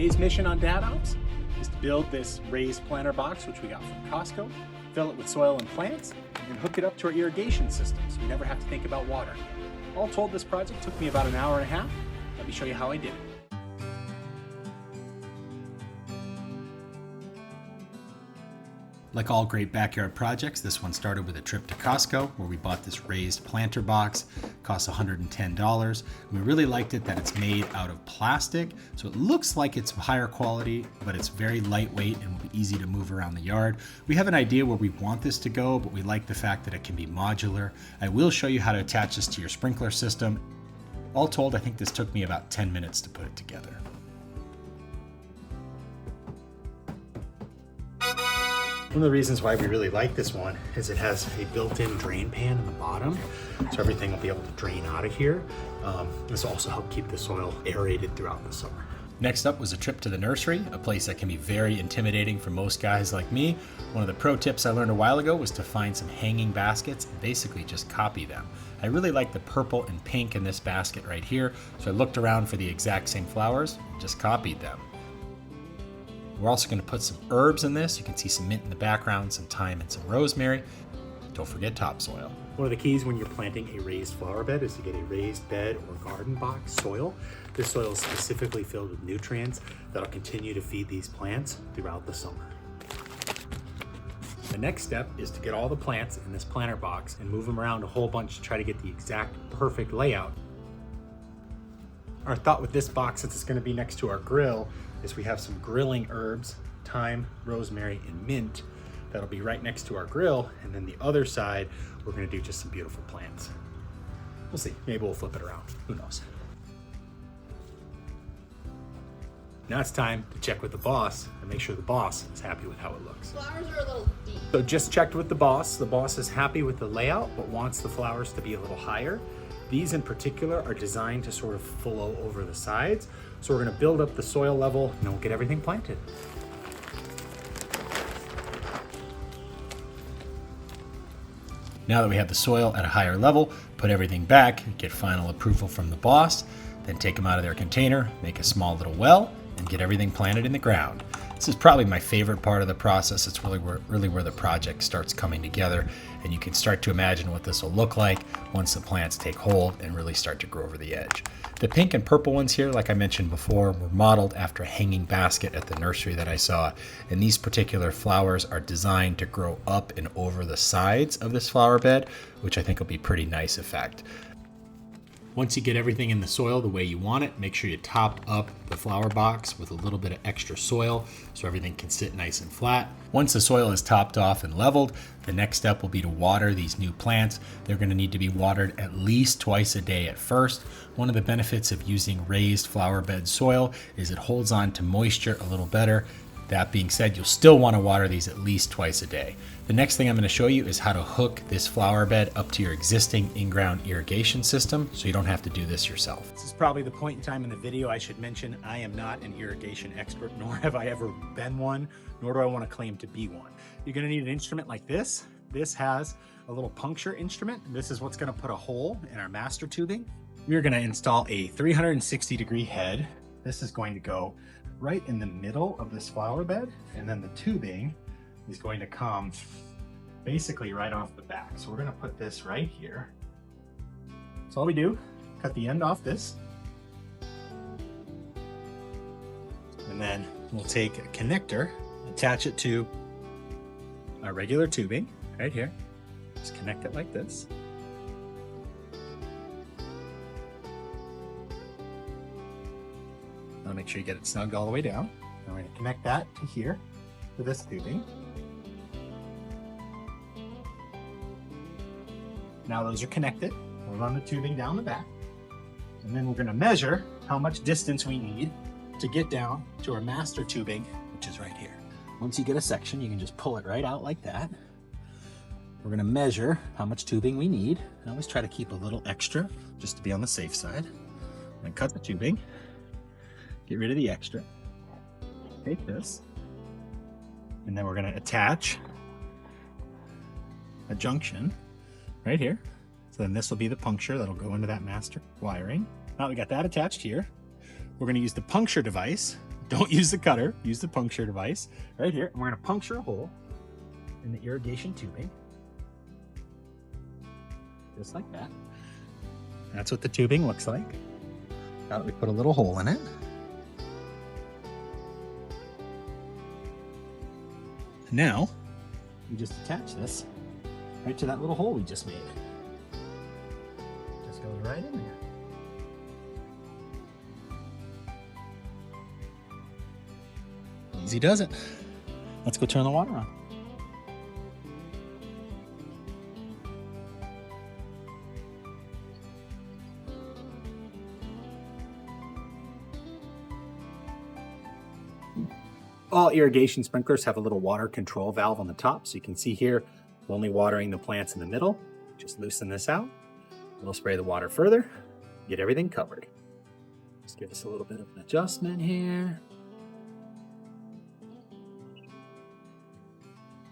Today's mission on Dad Ops is to build this raised planter box, which we got from Costco, fill it with soil and plants, and hook it up to our irrigation system so we never have to think about water. All told, this project took me about an hour and a half. Let me show you how I did it. Like all great backyard projects, this one started with a trip to Costco where we bought this raised planter box. It cost $110. We really liked it that it's made out of plastic, so it looks like it's higher quality, but it's very lightweight and will be easy to move around the yard. We have an idea where we want this to go, but we like the fact that it can be modular. I will show you how to attach this to your sprinkler system. All told, I think this took me about 10 minutes to put it together. One of the reasons why we really like this one is it has a built-in drain pan in the bottom, so everything will be able to drain out of here. This will also help keep the soil aerated throughout the summer. Next up was a trip to the nursery, a place that can be very intimidating for most guys like me. One of the pro tips I learned a while ago was to find some hanging baskets and basically just copy them. I really like the purple and pink in this basket right here, so I looked around for the exact same flowers and just copied them. We're also going to put some herbs in this. You can see some mint in the background, some thyme and some rosemary. Don't forget topsoil. One of the keys when you're planting a raised flower bed is to get a raised bed or garden box soil. This soil is specifically filled with nutrients that'll continue to feed these plants throughout the summer. The next step is to get all the plants in this planter box and move them around a whole bunch to try to get the exact perfect layout. Our thought with this box, since it's going to be next to our grill, is we have some grilling herbs, thyme, rosemary, and mint that'll be right next to our grill, and then the other side we're going to do just some beautiful plants. We'll see, maybe we'll flip it around, who knows. Now it's time to check with the boss and make sure the boss is happy with how it looks. Flowers are a little deep. So just checked with the boss. The boss is happy with the layout but wants the flowers to be a little higher. These in particular are designed to sort of flow over the sides. So we're gonna build up the soil level and then we'll get everything planted. Now that we have the soil at a higher level, put everything back, get final approval from the boss, then take them out of their container, make a small little well, and get everything planted in the ground. This is probably my favorite part of the process. It's really where the project starts coming together, and you can start to imagine what this will look like once the plants take hold and really start to grow over the edge. The pink and purple ones here, like I mentioned before, were modeled after a hanging basket at the nursery that I saw, and these particular flowers are designed to grow up and over the sides of this flower bed, which I think will be a pretty nice effect. Once you get everything in the soil the way you want it, make sure you top up the flower box with a little bit of extra soil so everything can sit nice and flat. Once the soil is topped off and leveled, the next step will be to water these new plants. They're going to need to be watered at least twice a day at first. One of the benefits of using raised flower bed soil is it holds on to moisture a little better. That being said, you'll still want to water these at least twice a day. The next thing I'm going to show you is how to hook this flower bed up to your existing in-ground irrigation system so you don't have to do this yourself. This is probably the point in time in the video I should mention I am not an irrigation expert, nor have I ever been one, nor do I want to claim to be one. You're going to need an instrument like this. This has a little puncture instrument. This is what's going to put a hole in our master tubing. We're going to install a 360-degree head. This is going to go right in the middle of this flower bed, and then the tubing is going to come basically right off the back. So we're going to put this right here. So all we do, cut the end off this, and then we'll take a connector, attach it to our regular tubing right here. Just connect it like this. Now make sure you get it snugged all the way down. Now we're going to connect that to here, to this tubing. Now those are connected. We'll run the tubing down the back, and then we're going to measure how much distance we need to get down to our master tubing, which is right here. Once you get a section, you can just pull it right out like that. We're going to measure how much tubing we need. I always try to keep a little extra just to be on the safe side. And cut the tubing. Get rid of the extra. Take this, and then we're going to attach a junction right here. So then this will be the puncture that'll go into that master wiring. Now we got that attached here. We're going to use the puncture device Don't use the cutter, use the puncture device. Right here, and we're gonna puncture a hole in the irrigation tubing. Just like that. That's what the tubing looks like. Now that we put a little hole in it. Now, we just attach this right to that little hole we just made. Just goes right in there. Easy does it. Let's go turn the water on. All irrigation sprinklers have a little water control valve on the top, so you can see here, I'm only watering the plants in the middle. Just loosen this out. We'll spray the water further, get everything covered. Just give us a little bit of an adjustment here.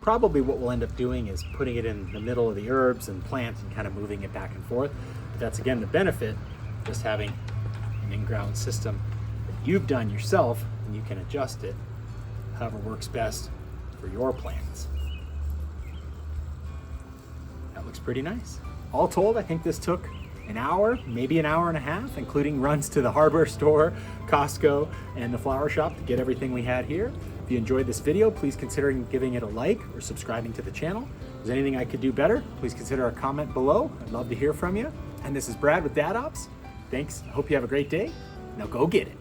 Probably what we'll end up doing is putting it in the middle of the herbs and plants and kind of moving it back and forth. But that's again the benefit of just having an in-ground system that you've done yourself, and you can adjust it however works best for your plants. That looks pretty nice. All told, I think this took an hour, maybe an hour and a half, including runs to the hardware store, Costco, and the flower shop to get everything we had here. If you enjoyed this video, please consider giving it a like or subscribing to the channel. If there's anything I could do better, please consider a comment below. I'd love to hear from you. And this is Brad with Dad Ops. Thanks. I hope you have a great day. Now go get it.